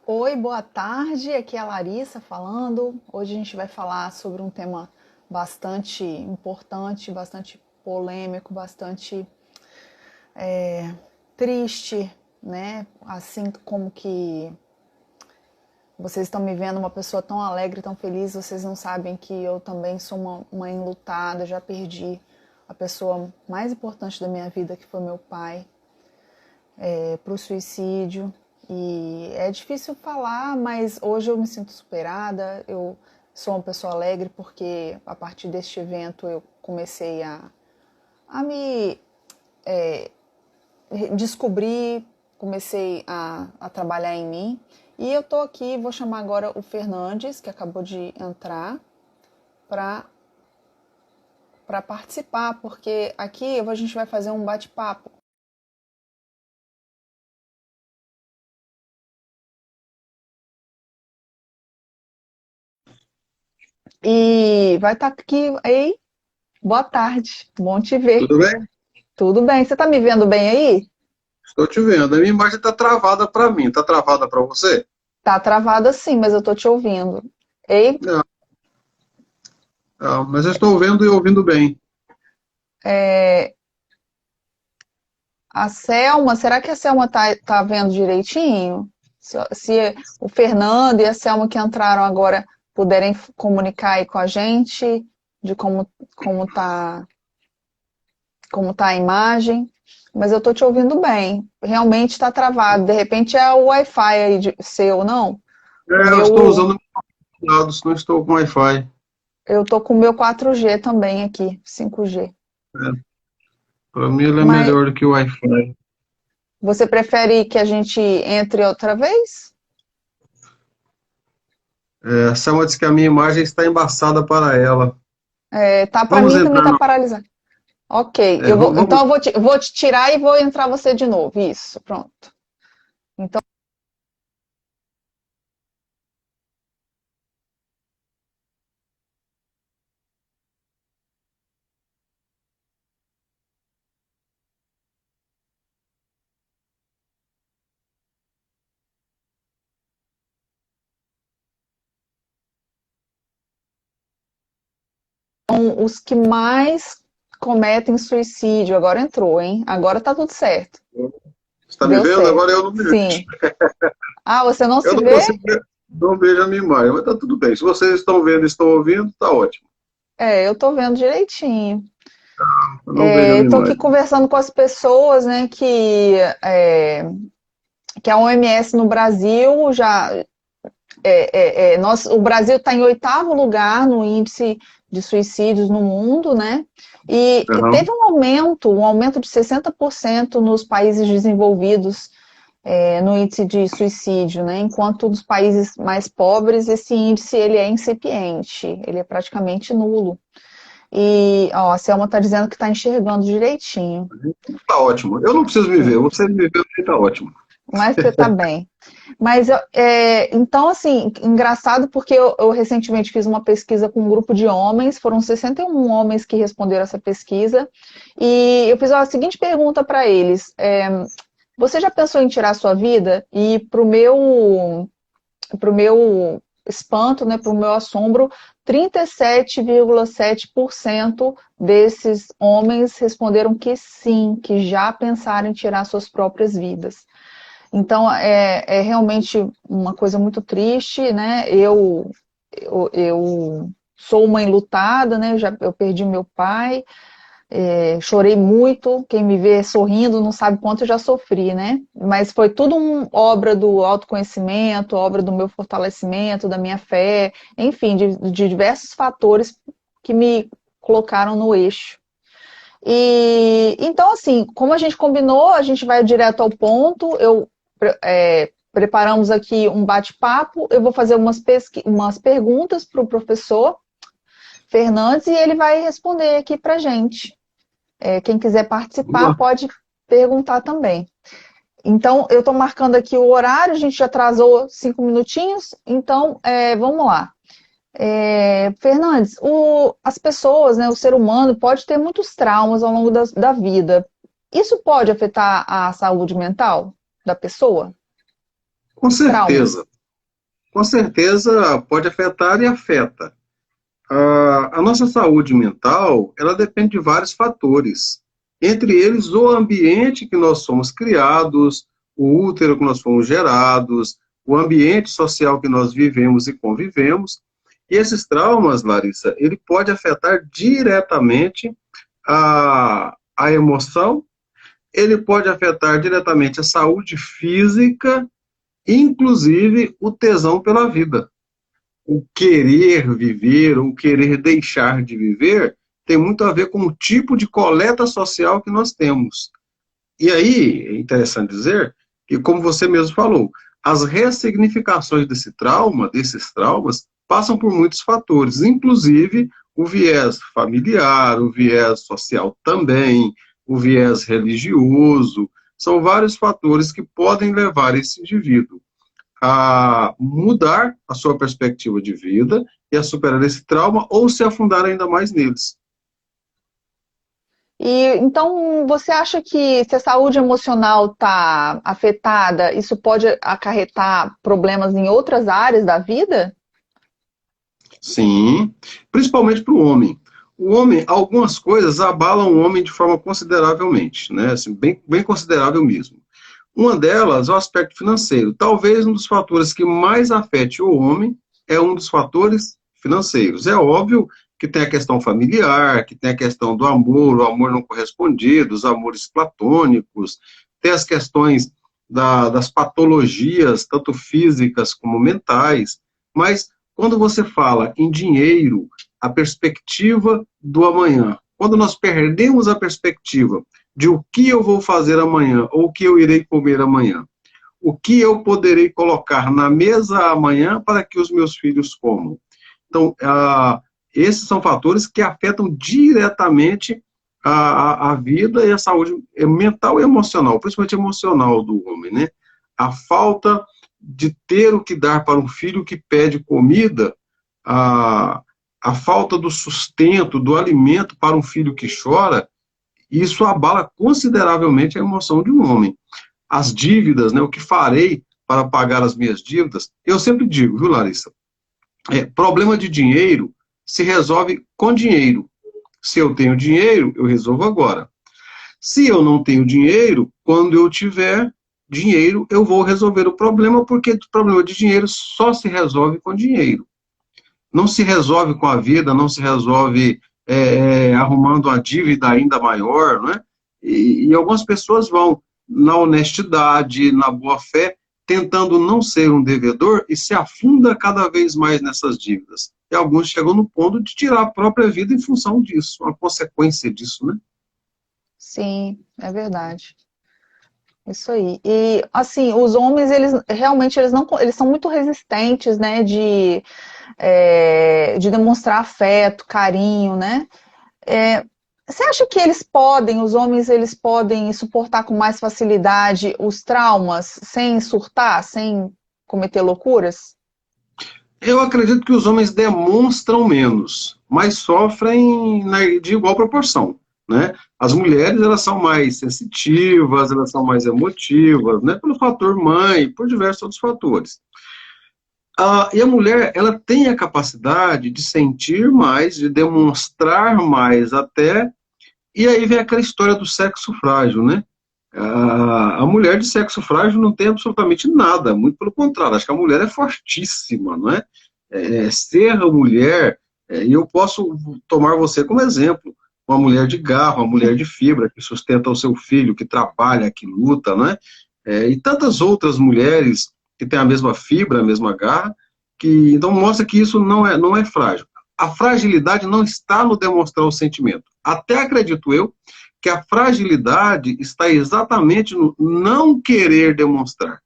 Oi, boa tarde. Aqui é a Larissa falando. Hoje a gente vai falar sobre um tema bastante importante, bastante polêmico, bastante triste, né? Assim como que vocês estão me vendo uma pessoa tão alegre, tão feliz, vocês não sabem que eu também sou uma mãe enlutada, já perdi a pessoa mais importante da minha vida, que foi meu pai, para o suicídio. E é difícil falar, mas hoje eu me sinto superada. Eu sou uma pessoa alegre porque a partir deste evento eu comecei a me descobrir, comecei a trabalhar em mim. E eu tô aqui, vou chamar agora o Fernandes, que acabou de entrar, para participar, porque aqui a gente vai fazer um bate-papo. E vai estar aqui. Ei, boa tarde, bom te ver. Tudo bem? Tudo bem? Você tá me vendo bem aí? Estou te vendo. A minha imagem está travada para mim. Está travada para você? Tá travado assim, mas eu tô te ouvindo. Ei, Não, não, mas eu estou vendo e ouvindo bem. é, a Selma, será que a Selma tá vendo direitinho? Se o Fernando e a Selma que entraram agora puderem comunicar aí com a gente de como tá, como tá a imagem. Mas eu tô te ouvindo bem. Realmente está travado. De repente é o Wi-Fi aí seu, não? O Eu estou meu, usando dados, não estou com Wi-Fi. eu tô com o meu 4G também aqui, 5G. Para mim ele é Mas melhor do que o Wi-Fi. você prefere que a gente entre outra vez? A Selma disse que a minha imagem está embaçada para ela. É, tá para Vamos mim também entrar tá no. paralisado. Ok, eu vou, então Vamos. vou te tirar e vou entrar você de novo. Isso, pronto. Então, os que mais cometem suicídio, agora entrou, hein? Agora tá tudo certo. Você está me Deu vendo? certo. Agora eu não me vejo. Sim. Ah, você não Eu se não vê? consigo ver, não vejo a minha imagem, mas está tudo bem. Se vocês estão vendo e estão ouvindo, está ótimo. É, eu tô vendo direitinho. Eu não vejo a minha Estou aqui imagem. conversando com as pessoas, né, que a OMS no Brasil já o Brasil está em oitavo lugar no índice de suicídios no mundo, né? E Aham. teve um aumento de 60% nos países desenvolvidos no índice de suicídio, né? Enquanto nos países mais pobres esse índice ele é incipiente, ele é praticamente nulo. E ó, a Selma está dizendo que está enxergando direitinho, Tá ótimo. Eu não preciso me ver. sim, Você me vendo aí tá ótimo. mas você está bem. Mas, então, assim, engraçado porque eu recentemente fiz uma pesquisa com um grupo de homens, foram 61 homens que responderam essa pesquisa, e eu fiz a seguinte pergunta para eles: você já pensou em tirar a sua vida? E pro meu espanto, né, pro meu assombro, 37,7% desses homens responderam que sim, que já pensaram em tirar suas próprias vidas. Então, é realmente uma coisa muito triste, né? Eu sou uma enlutada, né? Eu perdi meu pai, chorei muito. Quem me vê sorrindo não sabe quanto eu já sofri, né? Mas foi tudo obra do autoconhecimento, obra do meu fortalecimento, da minha fé, enfim, de diversos fatores que me colocaram no eixo. E então, assim, como a gente combinou, a gente vai direto ao ponto. Preparamos aqui um bate-papo. Eu vou fazer umas perguntas para o professor Fernandes e ele vai responder aqui para a gente. Quem quiser Vamos participar lá. pode perguntar também. Então, eu estou marcando aqui o horário, a gente já atrasou 5 minutinhos, então vamos lá. Fernandes, as pessoas, né, o ser humano pode ter muitos traumas ao longo da vida. Isso pode afetar a saúde mental da pessoa? Com Os traumas? certeza. Com certeza pode afetar e afeta. A nossa saúde mental, ela depende de vários fatores. Entre eles, o ambiente que nós somos criados, o útero que nós fomos gerados, o ambiente social que nós vivemos e convivemos. E esses traumas, Larissa, ele pode afetar diretamente a emoção, ele pode afetar diretamente a saúde física, inclusive o tesão pela vida. O querer viver, ou querer deixar de viver, tem muito a ver com o tipo de coleta social que nós temos. E aí, é interessante dizer que, como você mesmo falou, as ressignificações desses traumas, passam por muitos fatores, inclusive o viés familiar, o viés social também, o viés religioso, são vários fatores que podem levar esse indivíduo a mudar a sua perspectiva de vida e a superar esse trauma ou se afundar ainda mais neles. E então você acha que se a saúde emocional está afetada, isso pode acarretar problemas em outras áreas da vida? Sim, principalmente para o homem. O homem, algumas coisas abalam o homem de forma consideravelmente, né? Assim, bem considerável mesmo. Uma delas é o aspecto financeiro. Talvez um dos fatores que mais afete o homem é um dos fatores financeiros. É óbvio que tem a questão familiar, que tem a questão do amor, o amor não correspondido, os amores platônicos, tem as questões das patologias, tanto físicas como mentais, mas quando você fala em dinheiro, a perspectiva do amanhã, quando nós perdemos a perspectiva de o que eu vou fazer amanhã, ou o que eu irei comer amanhã, o que eu poderei colocar na mesa amanhã para que os meus filhos comam. Então, esses são fatores que afetam diretamente a vida e a saúde mental e emocional, principalmente emocional do homem, né? A falta de ter o que dar para um filho que pede comida, a falta do sustento, do alimento para um filho que chora, isso abala consideravelmente a emoção de um homem. As dívidas, né, o que farei para pagar as minhas dívidas, eu sempre digo, viu, Larissa? Problema de dinheiro se resolve com dinheiro. Se eu tenho dinheiro, eu resolvo agora. Se eu não tenho dinheiro, quando eu tiver dinheiro, eu vou resolver o problema, porque o problema de dinheiro só se resolve com dinheiro. Não se resolve com a vida, não se resolve arrumando uma dívida ainda maior, não é? E algumas pessoas vão na honestidade, na boa-fé, tentando não ser um devedor e se afunda cada vez mais nessas dívidas. E alguns chegam no ponto de tirar a própria vida em função disso, uma consequência disso, né? Sim, é verdade. Isso aí. E assim, os homens, eles realmente eles são muito resistentes, né, de demonstrar afeto, carinho, né? Você acha que os homens, eles podem suportar com mais facilidade os traumas sem surtar, sem cometer loucuras? Eu acredito que os homens demonstram menos, mas sofrem de igual proporção, né? As mulheres, elas são mais sensitivas, elas são mais emotivas, né? Pelo fator mãe, por diversos outros fatores. E a mulher, ela tem a capacidade de sentir mais, de demonstrar mais até, e aí vem aquela história do sexo frágil, né? A mulher de sexo frágil não tem absolutamente nada, muito pelo contrário, acho que a mulher é fortíssima, não é? Ser mulher, e eu posso tomar você como exemplo, uma mulher de garra, uma mulher de fibra, que sustenta o seu filho, que trabalha, que luta, não é? E tantas outras mulheres que têm a mesma fibra, a mesma garra, que então mostra que isso não é frágil. A fragilidade não está no demonstrar o sentimento. Até acredito eu que a fragilidade está exatamente no não querer demonstrar.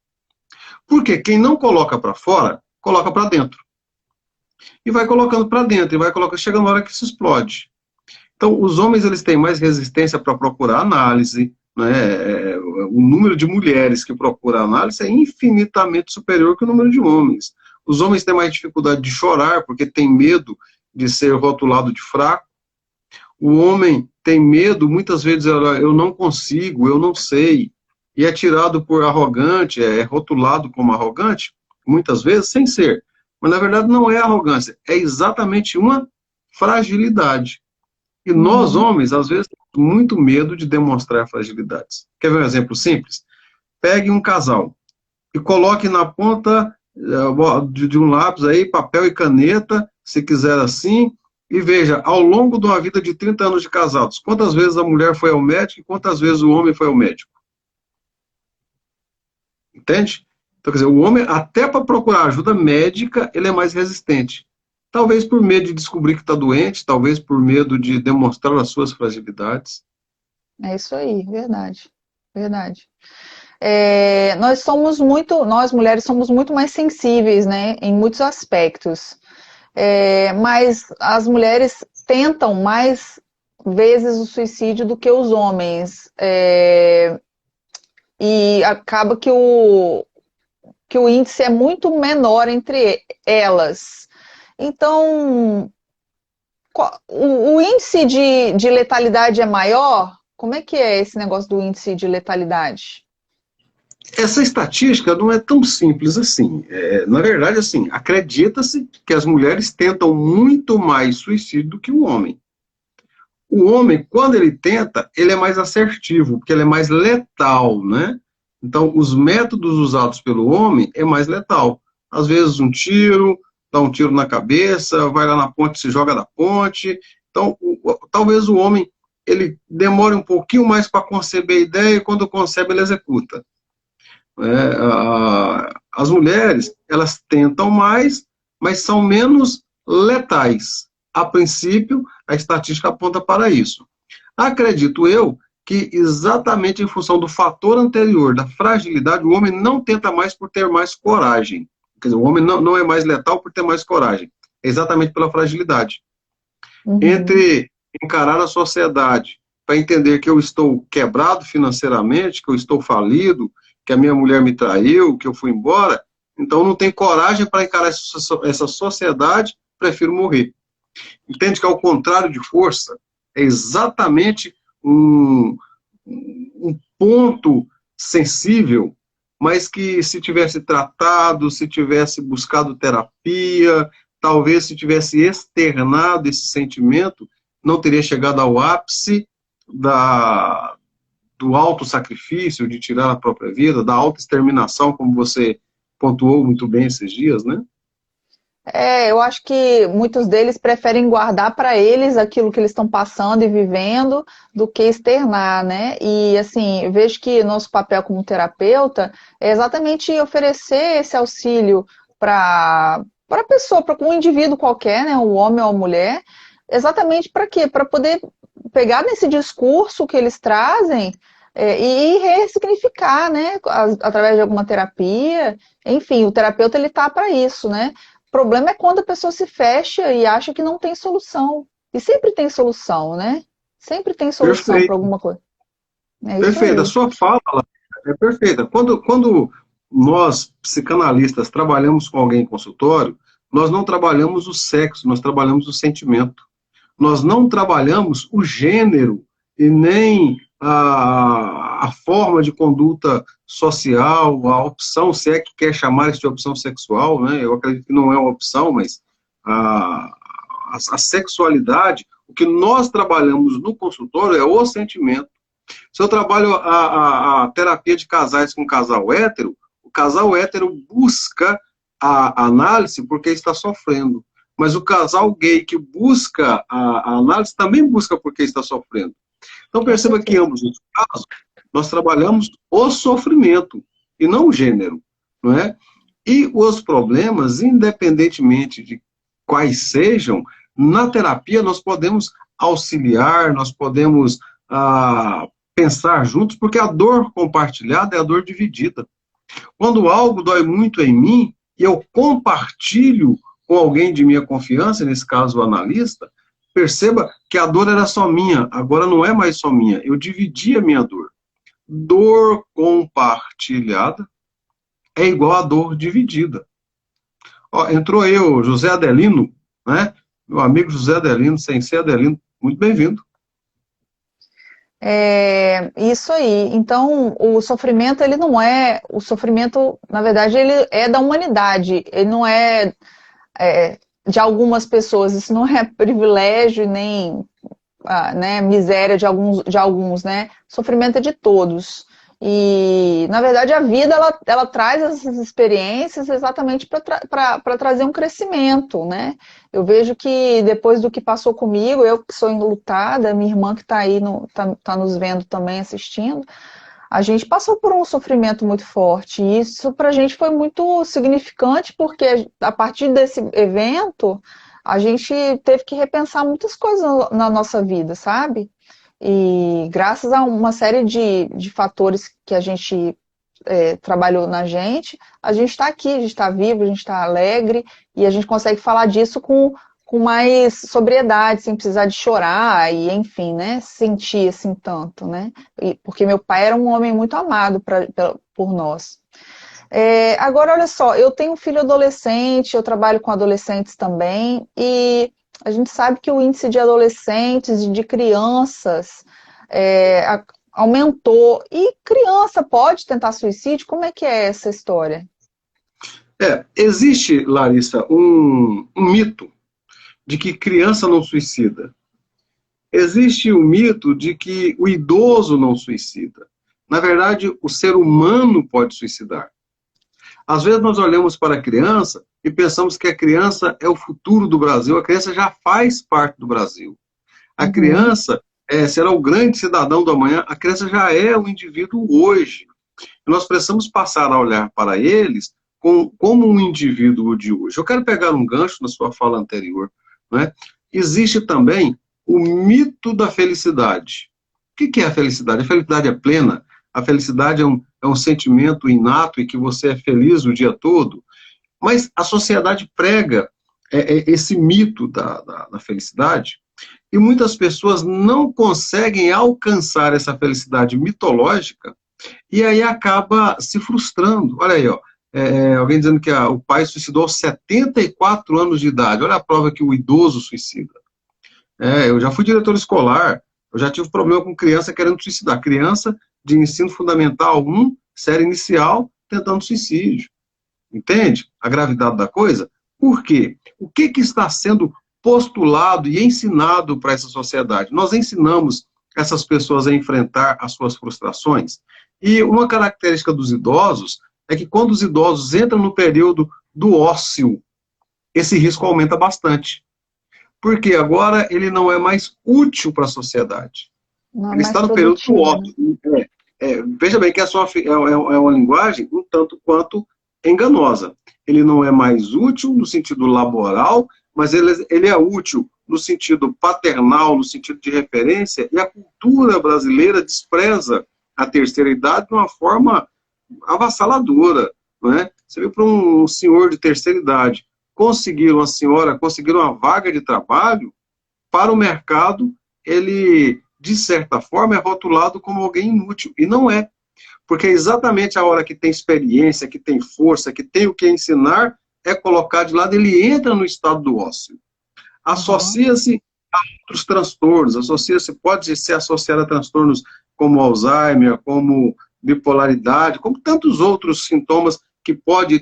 Porque quem não coloca para fora, coloca para dentro. E vai colocando para dentro, e vai colocando, chega na hora que se explode. Então, os homens, eles têm mais resistência para procurar análise, né? O número de mulheres que procuram análise é infinitamente superior que o número de homens. Os homens têm mais dificuldade de chorar, porque tem medo de ser rotulado de fraco. O homem tem medo, muitas vezes, eu não consigo, eu não sei, e é tirado por arrogante, é rotulado como arrogante, muitas vezes, sem ser. Mas, na verdade, não é arrogância, é exatamente uma fragilidade. E nós, homens, às vezes, temos muito medo de demonstrar fragilidades. Quer ver um exemplo simples? Pegue um casal e coloque na ponta de um lápis aí, papel e caneta, se quiser assim, e veja, ao longo de uma vida de 30 anos de casados, quantas vezes a mulher foi ao médico e quantas vezes o homem foi ao médico? Entende? Então, quer dizer, o homem, até para procurar ajuda médica, ele é mais resistente. Talvez por medo de descobrir que está doente, talvez por medo de demonstrar as suas fragilidades. É isso aí, verdade, verdade. Nós mulheres somos muito mais sensíveis, né, em muitos aspectos. Mas as mulheres tentam mais vezes o suicídio do que os homens. E acaba que o índice é muito menor entre elas. Então, o índice de letalidade é maior? Como é que é esse negócio do índice de letalidade? Essa estatística não é tão simples assim. Na verdade, assim, acredita-se que as mulheres tentam muito mais suicídio do que o homem. O homem, quando ele tenta, ele é mais assertivo, porque ele é mais letal, né? Então, os métodos usados pelo homem é mais letal. Às vezes um tiro, dá um tiro na cabeça, vai lá na ponte, se joga da ponte. Então, talvez o homem ele demore um pouquinho mais para conceber a ideia e quando concebe ele executa. As mulheres, elas tentam mais, mas são menos letais. A princípio, a estatística aponta para isso. Acredito eu que exatamente em função do fator anterior, da fragilidade, o homem não tenta mais por ter mais coragem. Quer dizer, o homem não é mais letal por ter mais coragem. É exatamente pela fragilidade. Entre encarar a sociedade para entender que eu estou quebrado financeiramente, que eu estou falido, que a minha mulher me traiu, que eu fui embora, então não tenho coragem para encarar essa sociedade, prefiro morrer. Entende que ao contrário de força, é exatamente um ponto sensível, mas que se tivesse tratado, se tivesse buscado terapia, talvez se tivesse externado esse sentimento, não teria chegado ao ápice do autossacrifício, de tirar a própria vida, da autoexterminação, como você pontuou muito bem esses dias, né? Eu acho que muitos deles preferem guardar para eles aquilo que eles estão passando e vivendo do que externar, né? E assim, eu vejo que nosso papel como terapeuta é exatamente oferecer esse auxílio para a pessoa, para um indivíduo qualquer, né? Um homem ou uma mulher, exatamente para quê? Para poder pegar nesse discurso que eles trazem e ressignificar, né? Através de alguma terapia. Enfim, o terapeuta ele tá para isso, né? O problema é quando a pessoa se fecha e acha que não tem solução. E sempre tem solução, né? Sempre tem solução para Perfeito, alguma coisa. É isso perfeito. A aí. sua fala é perfeita. Quando nós, psicanalistas, trabalhamos com alguém em consultório, nós não trabalhamos o sexo, nós trabalhamos o sentimento. Nós não trabalhamos o gênero e nem a forma de conduta social, a opção, se é que quer chamar isso de opção sexual, né? Eu acredito que não é uma opção, mas a sexualidade, o que nós trabalhamos no consultório é o sentimento. Se eu trabalho a terapia de casais com casal hétero, o casal hétero busca a análise porque está sofrendo. Mas o casal gay que busca a análise também busca porque está sofrendo. Então perceba que em ambos os casos, nós trabalhamos o sofrimento e não o gênero, não é? E os problemas, independentemente de quais sejam, na terapia nós podemos auxiliar, nós podemos pensar juntos, porque a dor compartilhada é a dor dividida. Quando algo dói muito em mim, e eu compartilho com alguém de minha confiança, nesse caso o analista, perceba que a dor era só minha, agora não é mais só minha, eu dividi a minha dor. Dor compartilhada é igual a dor dividida. Ó, entrou aí o José Adelino, né? Meu amigo José Adelino, sem ser Adelino, muito bem-vindo. Isso aí. Então, o sofrimento, ele não é. O sofrimento, na verdade, ele é da humanidade. Ele não é de algumas pessoas. Isso não é privilégio nem né, miséria de alguns, né? Sofrimento é de todos. E, na verdade, a vida ela traz essas experiências exatamente para trazer um crescimento, né? Eu vejo que depois do que passou comigo, eu que sou enlutada, minha irmã que está aí, tá nos vendo também, assistindo, a gente passou por um sofrimento muito forte. E isso para a gente foi muito significante, porque a partir desse evento, a gente teve que repensar muitas coisas na nossa vida, sabe? E graças a uma série de fatores que a gente trabalhou na gente, a gente está aqui, a gente está vivo, a gente está alegre e a gente consegue falar disso com mais sobriedade, sem precisar de chorar e, enfim, né, sentir assim tanto, né? Porque meu pai era um homem muito amado por nós. Agora, olha só, eu tenho um filho adolescente, eu trabalho com adolescentes também, e a gente sabe que o índice de adolescentes e de crianças aumentou. E criança pode tentar suicídio? Como é que é essa história? Existe, Larissa, um mito de que criança não suicida. Existe o mito de que o idoso não suicida. Na verdade, o ser humano pode suicidar. Às vezes nós olhamos para a criança e pensamos que a criança é o futuro do Brasil, a criança já faz parte do Brasil. A criança será o grande cidadão do amanhã, a criança já é o indivíduo hoje. Nós precisamos passar a olhar para eles como um indivíduo de hoje. Eu quero pegar um gancho na sua fala anterior. Né? Existe também o mito da felicidade. O que é a felicidade? A felicidade é plena. A felicidade é um sentimento inato e que você é feliz o dia todo. Mas a sociedade prega esse mito da felicidade e muitas pessoas não conseguem alcançar essa felicidade mitológica e aí acaba se frustrando. Olha aí, ó, alguém dizendo que o pai suicidou aos 74 anos de idade. Olha a prova que o idoso suicida. Eu já fui diretor escolar, eu já tive problema com criança querendo suicidar. Criança de ensino fundamental 1, série inicial, tentando suicídio. Entende a gravidade da coisa? Por quê? O que está sendo postulado e ensinado para essa sociedade? Nós ensinamos essas pessoas a enfrentar as suas frustrações. E uma característica dos idosos é que quando os idosos entram no período do ócio, esse risco aumenta bastante. Porque agora ele não é mais útil para a sociedade. Não é ele mais está no período do ócio. né? Veja bem que é uma linguagem um tanto quanto enganosa. Ele não é mais útil no sentido laboral, mas ele é útil no sentido paternal, no sentido de referência, e a cultura brasileira despreza a terceira idade de uma forma avassaladora. Não é? Você vê para um senhor de terceira idade conseguir uma senhora, conseguir uma vaga de trabalho, para o mercado, ele, de certa forma, é rotulado como alguém inútil. E não é. Porque é exatamente a hora que tem experiência, que tem força, que tem o que ensinar, é colocar de lado, ele entra no estado do ócio. Associa-se a outros transtornos, pode ser associado a transtornos como Alzheimer, como bipolaridade, como tantos outros sintomas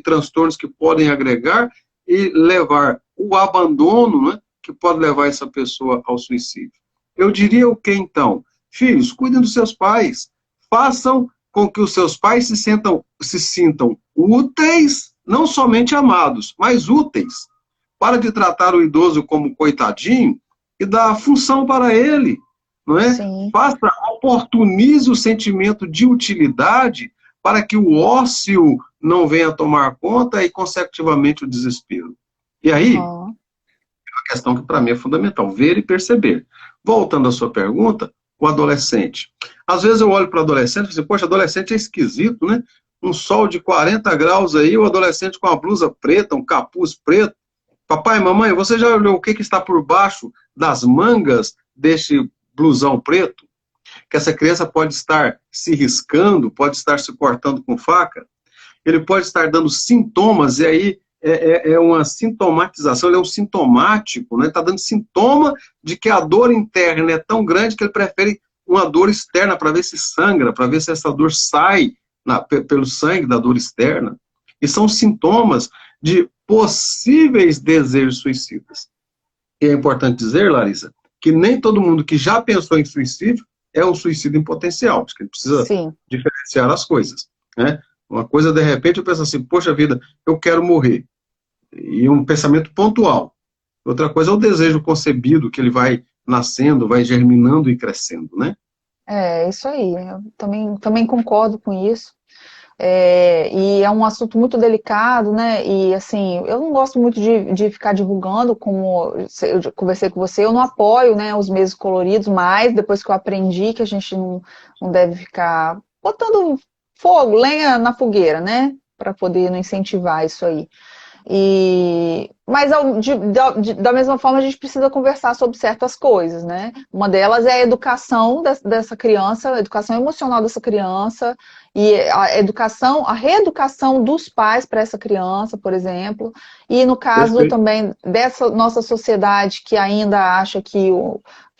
transtornos que podem agregar e levar o abandono, né, que pode levar essa pessoa ao suicídio. Eu diria o que então? Filhos, cuidem dos seus pais. Façam com que os seus pais se sintam úteis, não somente amados, mas úteis. Para de tratar o idoso como coitadinho e dar função para ele. Não é? Sim. Oportunize o sentimento de utilidade para que o ócio não venha tomar conta e, consecutivamente, o desespero. E aí, é uma questão que para mim é fundamental, ver e perceber. Voltando à sua pergunta, o adolescente. Às vezes eu olho para o adolescente e falo assim, poxa, adolescente é esquisito, né? Um sol de 40 graus aí, o adolescente com a blusa preta, um capuz preto. Papai, mamãe, você já olhou o que está por baixo das mangas deste blusão preto? Que essa criança pode estar se riscando, pode estar se cortando com faca, ele pode estar dando sintomas, e aí é uma sintomatização, ele é um sintomático, né? Está dando sintoma de que a dor interna é tão grande que ele prefere uma dor externa para ver se sangra, para ver se essa dor sai pelo sangue da dor externa. E são sintomas de possíveis desejos suicidas. E é importante dizer, Larissa, que nem todo mundo que já pensou em suicídio é um suicídio em potencial. Acho que ele precisa Sim. diferenciar as coisas, né? Uma coisa, de repente, eu penso assim, poxa vida, eu quero morrer. E um pensamento pontual. Outra coisa é o desejo concebido, que ele vai nascendo, vai germinando e crescendo, né? É, isso aí. Eu também concordo com isso. E é um assunto muito delicado, né? E assim, eu não gosto muito de ficar divulgando, como eu conversei com você, eu não apoio, né, os meses coloridos, mas depois que eu aprendi que a gente não deve ficar botando fogo, lenha na fogueira, né? Para poder não incentivar isso aí. Mas da mesma forma a gente precisa conversar sobre certas coisas, né? Uma delas é a educação dessa criança, a educação emocional dessa criança e a reeducação dos pais para essa criança, por exemplo. E no caso Perfeito. também dessa nossa sociedade que ainda acha que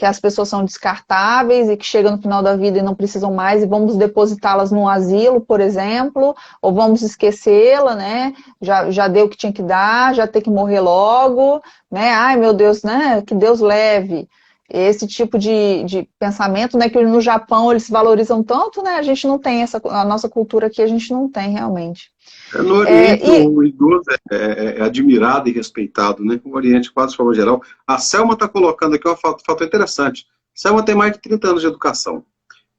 as pessoas são descartáveis e que chegam no final da vida e não precisam mais e vamos depositá-las num asilo, por exemplo, ou vamos esquecê-la, né? Já deu o que tinha que dar, já tem que morrer logo, né? Ai, meu Deus, né? Que Deus leve. Esse tipo de pensamento, né? Que no Japão eles valorizam tanto, né? A gente não tem a nossa cultura aqui, a gente não tem realmente. No É, Oriente, e o idoso é admirado e respeitado, né? No Oriente, quase de forma geral. A Selma está colocando aqui um fato interessante. Selma tem mais de 30 anos de educação.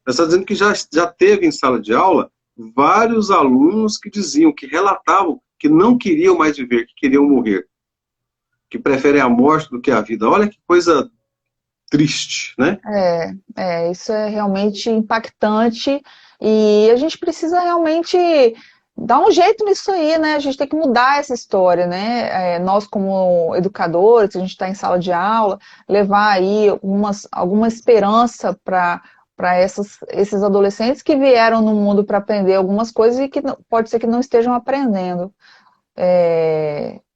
Ela está dizendo que já teve em sala de aula vários alunos que diziam, que relatavam que não queriam mais viver, que queriam morrer, que preferem a morte do que a vida. Olha que coisa triste, né? isso é realmente impactante e a gente precisa realmente dar um jeito nisso aí, né? A gente tem que mudar essa história, né? Nós, como educadores, a gente está em sala de aula, levar aí alguma esperança para esses adolescentes que vieram no mundo para aprender algumas coisas e que pode ser que não estejam aprendendo.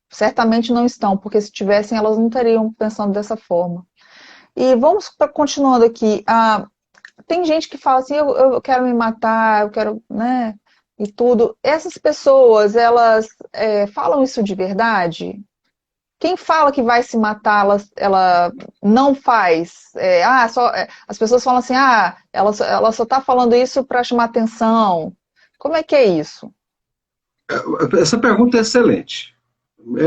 Certamente não estão, porque se tivessem, elas não estariam pensando dessa forma. E vamos continuando aqui. Tem gente que fala assim, eu quero me matar, eu quero, né, e tudo. Essas pessoas, elas falam isso de verdade? Quem fala que vai se matar, ela não faz. As pessoas falam assim, ela só está falando isso para chamar atenção. Como é que é isso? Essa pergunta é excelente.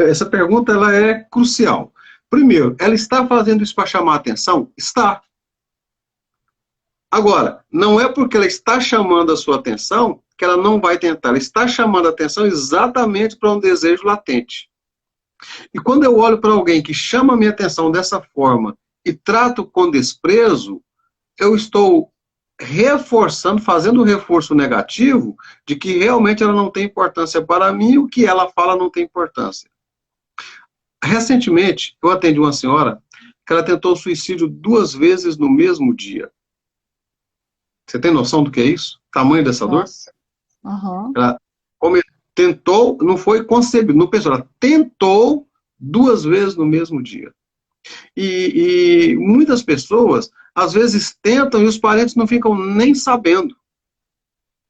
Essa pergunta ela é crucial. Primeiro, ela está fazendo isso para chamar a atenção? Está. Agora, não é porque ela está chamando a sua atenção que ela não vai tentar. Ela está chamando a atenção exatamente para um desejo latente. E quando eu olho para alguém que chama a minha atenção dessa forma e trato com desprezo, eu estou reforçando, fazendo um reforço negativo de que realmente ela não tem importância para mim e o que ela fala não tem importância. Recentemente, eu atendi uma senhora que ela tentou suicídio 2 vezes no mesmo dia. Você tem noção do que é isso? Tamanho dessa dor? Nossa. Uhum. Ela tentou, não foi concebido, não pensou, ela tentou 2 vezes no mesmo dia. E muitas pessoas, às vezes, tentam e os parentes não ficam nem sabendo.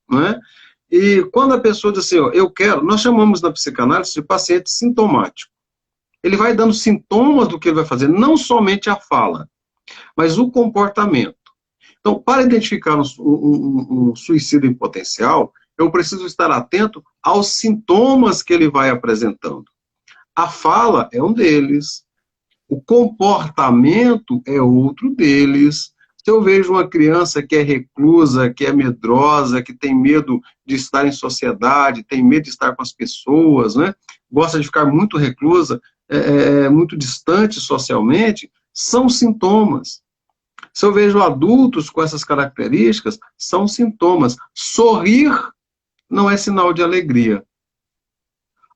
Não é? E quando a pessoa diz assim, ó, eu quero, nós chamamos na psicanálise de paciente sintomático. Ele vai dando sintomas do que ele vai fazer, não somente a fala, mas o comportamento. Então, para identificar um suicídio em potencial, eu preciso estar atento aos sintomas que ele vai apresentando. A fala é um deles, o comportamento é outro deles. Se eu vejo uma criança que é reclusa, que é medrosa, que tem medo de estar em sociedade, tem medo de estar com as pessoas, né? Gosta de ficar muito reclusa, muito distante socialmente, são sintomas. Se eu vejo adultos com essas características, são sintomas. Sorrir não é sinal de alegria.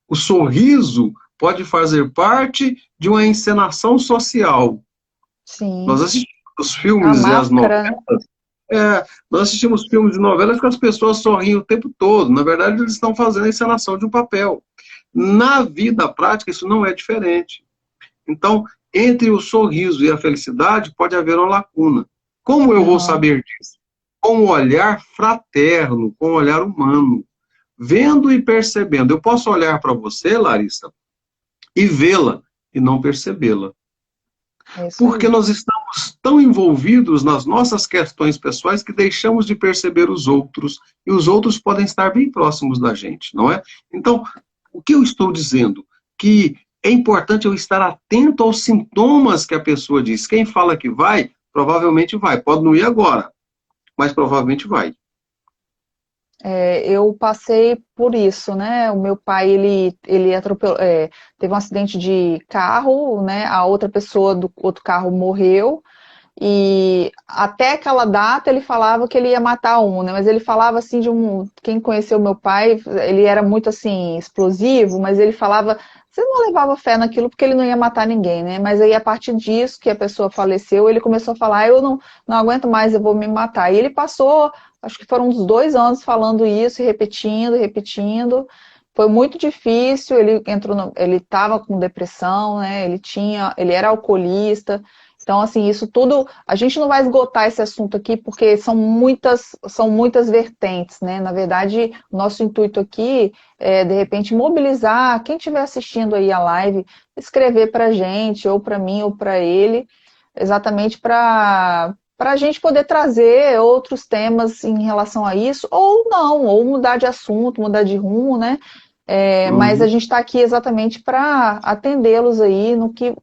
O sorriso pode fazer parte de uma encenação social. Nós Sim. assistimos os A filmes e as máscara, né? novelas. Nós assistimos filmes e novelas que as pessoas sorriem o tempo todo. Na verdade, eles estão fazendo a encenação de um papel. Na vida prática, isso não é diferente. Então, entre o sorriso e a felicidade, pode haver uma lacuna. Como eu vou Aham. saber disso? Com um olhar fraterno, com um olhar humano, vendo e percebendo. Eu posso olhar para você, Larissa, e vê-la e não percebê-la. É isso Porque aí. nós estamos tão envolvidos nas nossas questões pessoais que deixamos de perceber os outros, e os outros podem estar bem próximos da gente, não é? Então, o que eu estou dizendo? Que é importante eu estar atento aos sintomas que a pessoa diz. Quem fala que vai, provavelmente vai. Pode não ir agora, mas provavelmente vai. Eu passei por isso, né? O meu pai, ele atropelou, teve um acidente de carro, né? A outra pessoa do outro carro morreu. E até aquela data ele falava que ele ia matar um, né? Mas ele falava assim de um. Quem conheceu meu pai, ele era muito assim, explosivo, mas ele falava. Você não levava fé naquilo porque ele não ia matar ninguém, né? Mas aí, a partir disso que a pessoa faleceu, ele começou a falar: eu não aguento mais, eu vou me matar. E ele passou, acho que foram uns 2 anos falando isso, e repetindo, repetindo. Foi muito difícil. Ele entrou, ele estava com depressão, né? Ele era alcoolista. Então, assim, isso tudo, a gente não vai esgotar esse assunto aqui, porque são muitas vertentes, né? Na verdade, o nosso intuito aqui é, de repente, mobilizar quem estiver assistindo aí a live, escrever para a gente, ou para mim, ou para ele, exatamente para a gente poder trazer outros temas em relação a isso, ou não, ou mudar de assunto, mudar de rumo, né? Mas a Uhum. gente está aqui exatamente para atendê-los aí no que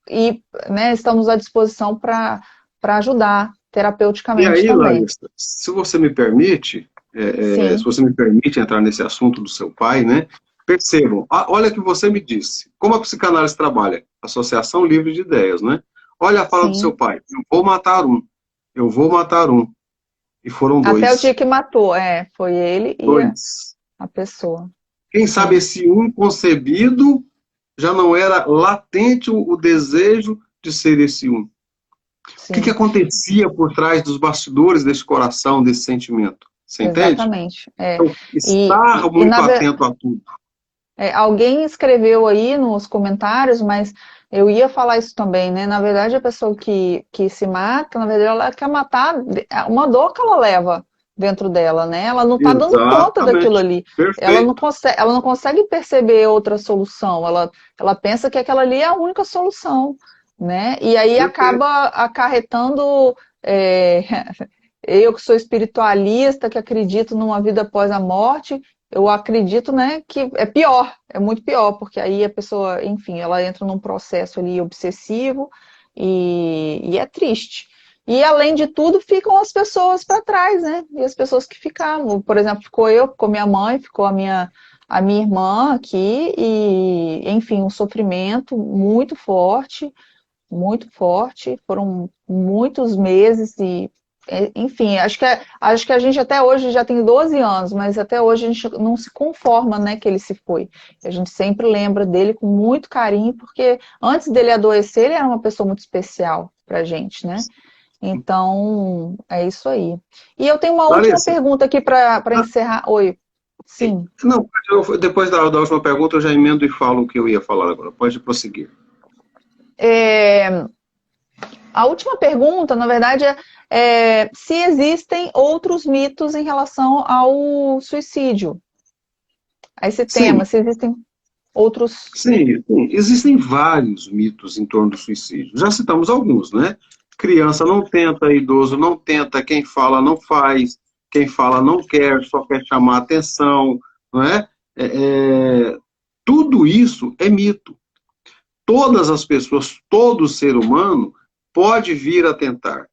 e, né, estamos à disposição para ajudar E terapeuticamente aí, também. Larissa, se você me permite, se Sim, você me permite entrar nesse assunto do seu pai, né? Percebam, olha o que você me disse. Como a psicanálise trabalha? Associação livre de ideias, né? Olha a fala do seu sim. pai. Eu vou matar um. Eu vou matar um. E foram Até o dois. dia que matou, foi ele e Dois. a pessoa. Quem sabe Sim, esse um concebido já não era latente o desejo de ser esse um. O que sim, acontecia por trás dos bastidores desse coração, desse sentimento? Você entende? exatamente. Então, E, estar e, e muito atento a tudo. alguém escreveu aí nos comentários, mas eu ia falar isso também, né? Na verdade, a pessoa que se mata, na verdade, ela quer matar uma dor que ela leva dentro dela, né? Ela não está dando conta daquilo Exatamente. ali. Perfeito. Ela não consegue perceber outra solução. Ela pensa que aquela ali é a única solução, né? E aí Perfeito. acaba acarretando. é, eu que sou espiritualista, que acredito numa vida após a morte, eu acredito, né, que é pior, é muito pior, porque aí a pessoa, enfim, ela entra num processo ali obsessivo e é triste. E além de tudo, ficam as pessoas para trás, né? E as pessoas que ficaram, por exemplo, ficou eu, ficou minha mãe, ficou a minha irmã aqui, e enfim, um sofrimento muito forte, foram muitos meses e enfim, acho que a gente até hoje já tem 12 anos, mas até hoje a gente não se conforma, né, que ele se foi. A gente sempre lembra dele com muito carinho, porque antes dele adoecer, ele era uma pessoa muito especial pra gente, né? Então, é isso aí. E eu tenho uma última Larissa, pergunta aqui para ah, encerrar. Oi. Sim. não, depois da última pergunta eu já emendo e falo o que eu ia falar agora. Pode prosseguir. É, a última pergunta, na verdade, é se existem outros mitos em relação ao suicídio, a esse tema, Sim, se existem outros. sim. Existem vários mitos em torno do suicídio. Já citamos alguns, né? Criança não tenta, idoso não tenta, quem fala não faz, quem fala não quer, só quer chamar atenção, não é? Tudo isso é mito. Todas as pessoas, todo ser humano pode vir a tentar.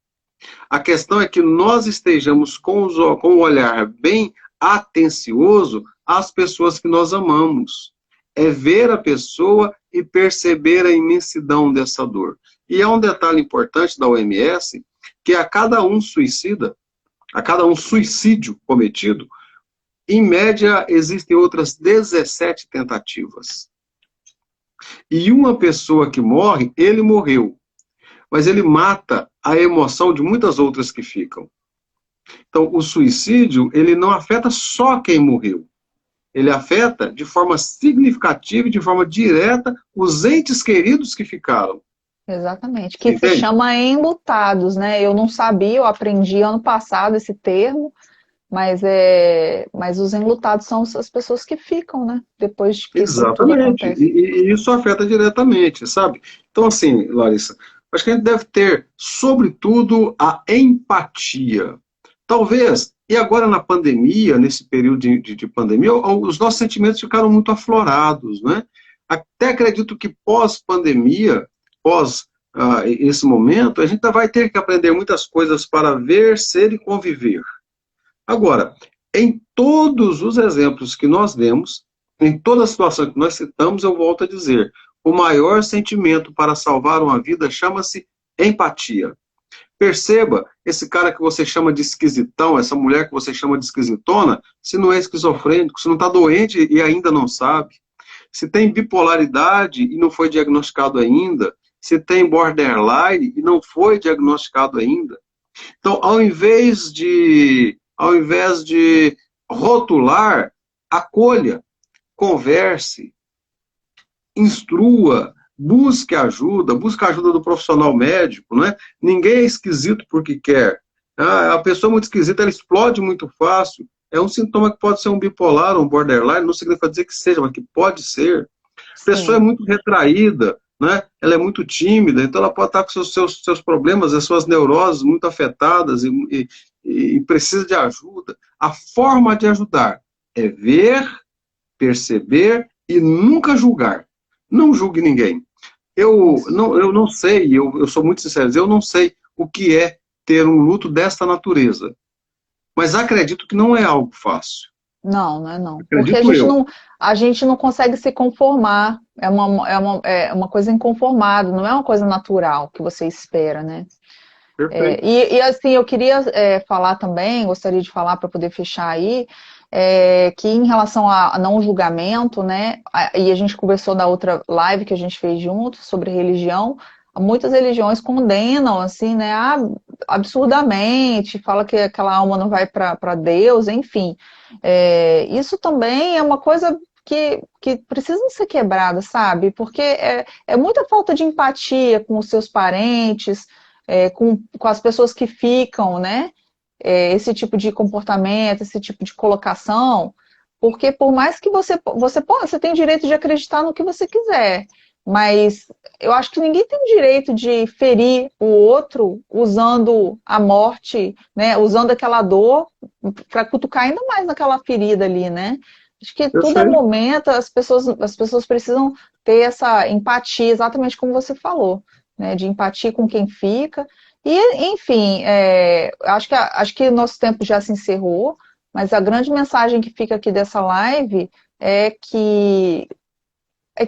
A questão é que nós estejamos com o olhar bem atencioso às pessoas que nós amamos. É ver a pessoa e perceber a imensidão dessa dor. E há um detalhe importante da OMS, que a cada um suicida, a cada um suicídio cometido, em média existem outras 17 tentativas. E uma pessoa que morre, ele morreu. Mas ele mata a emoção de muitas outras que ficam. Então, o suicídio, ele não afeta só quem morreu. Ele afeta de forma significativa e de forma direta os entes queridos que ficaram. Exatamente. Você Que se entende? chama enlutados, né? Eu não sabia, eu aprendi ano passado esse termo, mas os enlutados são as pessoas que ficam, né? Depois que tudo Exatamente. acontece. E isso afeta diretamente, sabe? Então, assim, Larissa, acho que a gente deve ter, sobretudo, a empatia. Talvez, e agora na pandemia, nesse período de pandemia, os nossos sentimentos ficaram muito aflorados, né? Até acredito que pós-pandemia, pós esse momento, a gente ainda vai ter que aprender muitas coisas para ver, ser e conviver. Agora, em todos os exemplos que nós demos, em toda a situação que nós citamos, eu volto a dizer, o maior sentimento para salvar uma vida chama-se empatia. Perceba, esse cara que você chama de esquisitão, essa mulher que você chama de esquisitona, se não é esquizofrênico, se não está doente e ainda não sabe, se tem bipolaridade e não foi diagnosticado ainda, se tem borderline e não foi diagnosticado ainda. Então, ao invés de rotular, acolha, converse, instrua, busque a ajuda do profissional médico, não é? Ninguém é esquisito porque quer. A pessoa muito esquisita, ela explode muito fácil. É um sintoma que pode ser um bipolar, um borderline, não significa dizer que seja, mas que pode ser. A pessoa é Sim, muito retraída, né? Ela é muito tímida, então ela pode estar com seus problemas, as suas neuroses muito afetadas e precisa de ajuda. A forma de ajudar é ver, perceber e nunca julgar. Não julgue ninguém. isso. Eu não sei, eu sou muito sincero, eu não sei o que é ter um luto desta natureza, mas acredito que não é algo fácil. Não, não é não. Porque Acredito eu. a gente não consegue se conformar. É uma coisa inconformada, não é uma coisa natural que você espera, né? Perfeito. Assim, eu queria falar também, gostaria de falar para poder fechar aí, que em relação a não julgamento, né? E a gente conversou na outra live que a gente fez juntos sobre religião. Muitas religiões condenam, assim, né? Absurdamente, fala que aquela alma não vai para Deus, enfim. Isso também é uma coisa que precisa ser quebrada, sabe? Porque é muita falta de empatia com os seus parentes, com as pessoas que ficam, né? Esse tipo de comportamento, esse tipo de colocação, porque por mais que você tem o direito de acreditar no que você quiser, mas eu acho que ninguém tem o direito de ferir o outro usando a morte, né? Usando aquela dor para cutucar ainda mais naquela ferida ali, né? Acho que tudo é Perfeito. momento, as pessoas precisam ter essa empatia, exatamente como você falou, né? De empatia com quem fica. E, enfim, acho que o nosso tempo já se encerrou, mas a grande mensagem que fica aqui dessa live é que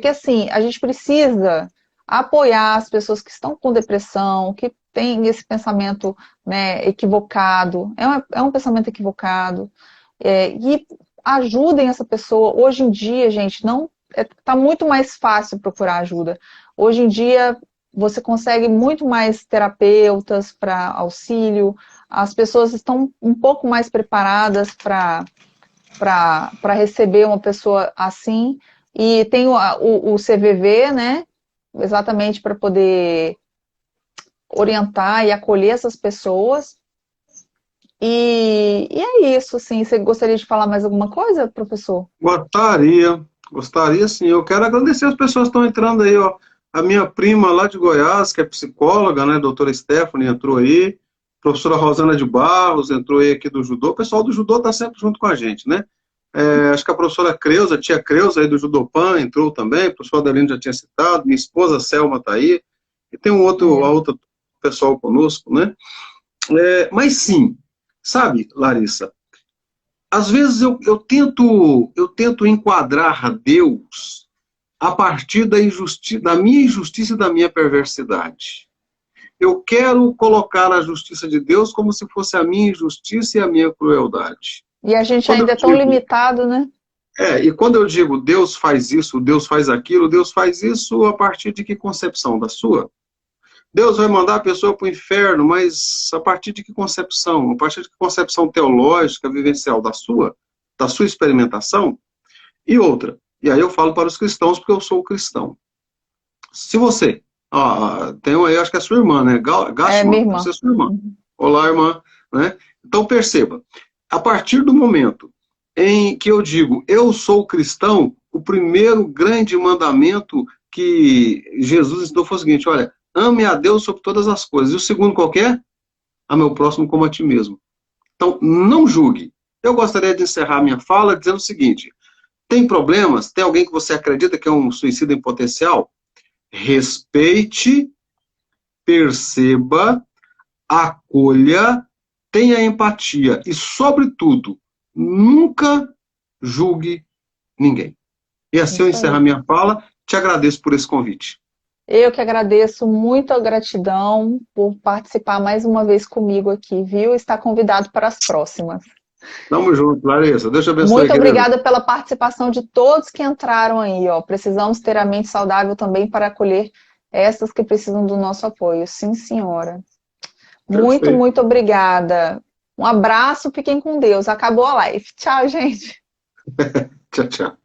assim, a gente precisa apoiar as pessoas que estão com depressão, que têm esse pensamento, né, equivocado, é um pensamento equivocado, e ajudem essa pessoa. Hoje em dia, gente, não tá muito mais fácil procurar ajuda. Hoje em dia, você consegue muito mais terapeutas para auxílio, as pessoas estão um pouco mais preparadas para receber uma pessoa assim, e tem o CVV, né, exatamente para poder orientar e acolher essas pessoas. E é isso, assim. Você gostaria de falar mais alguma coisa, professor? Gostaria sim. Eu quero agradecer as pessoas que estão entrando aí, ó. A minha prima lá de Goiás, que é psicóloga, né, doutora Stephanie, entrou aí. Professora Rosana de Barros entrou aí aqui do judô. O pessoal do judô está sempre junto com a gente, né? Acho que a professora Creuza, a tia Creuza aí do Judopan entrou também. O professor Adelino já tinha citado. Minha esposa Selma está aí. E tem a É. outra pessoal conosco, né? Mas sim, sabe, Larissa, às vezes eu tento enquadrar Deus a partir da minha injustiça e da minha perversidade. Eu quero colocar a justiça de Deus como se fosse a minha injustiça e a minha crueldade. E a gente Quando eu ainda é tão digo, limitado, né? e quando eu digo Deus faz isso, Deus faz aquilo, Deus faz isso a partir de que concepção? Da sua? Deus vai mandar a pessoa para o inferno, mas a partir de que concepção? A partir de que concepção teológica, vivencial da sua? Da sua experimentação? E outra, e aí eu falo para os cristãos porque eu sou cristão. Se você Tem um aí, acho que é sua irmã, né? É, minha Gashman, deve irmã. ser sua irmã. Uhum. Olá, irmã. Né? Então, perceba, a partir do momento em que eu digo, eu sou cristão, o primeiro grande mandamento que Jesus ensinou foi o seguinte, olha, ame a Deus sobre todas as coisas. E o segundo qualquer? A meu próximo como a ti mesmo. Então, não julgue. Eu gostaria de encerrar minha fala dizendo o seguinte, tem problemas? Tem alguém que você acredita que é um suicida em potencial? Respeite, perceba, acolha, tenha empatia e, sobretudo, nunca julgue ninguém. E assim eu Isso encerro a aí. minha fala. Te agradeço por esse convite. Eu que agradeço, muita gratidão por participar mais uma vez comigo aqui, viu? Está convidado para as próximas. Tamo junto, Larissa. Deus te abençoe, Muito querido. obrigada pela participação de todos que entraram aí, ó. Precisamos ter a mente saudável também para acolher essas que precisam do nosso apoio. Sim, senhora. Muito, Perfeito. muito obrigada. Um abraço, fiquem com Deus. Acabou a live. Tchau, gente. Tchau, tchau.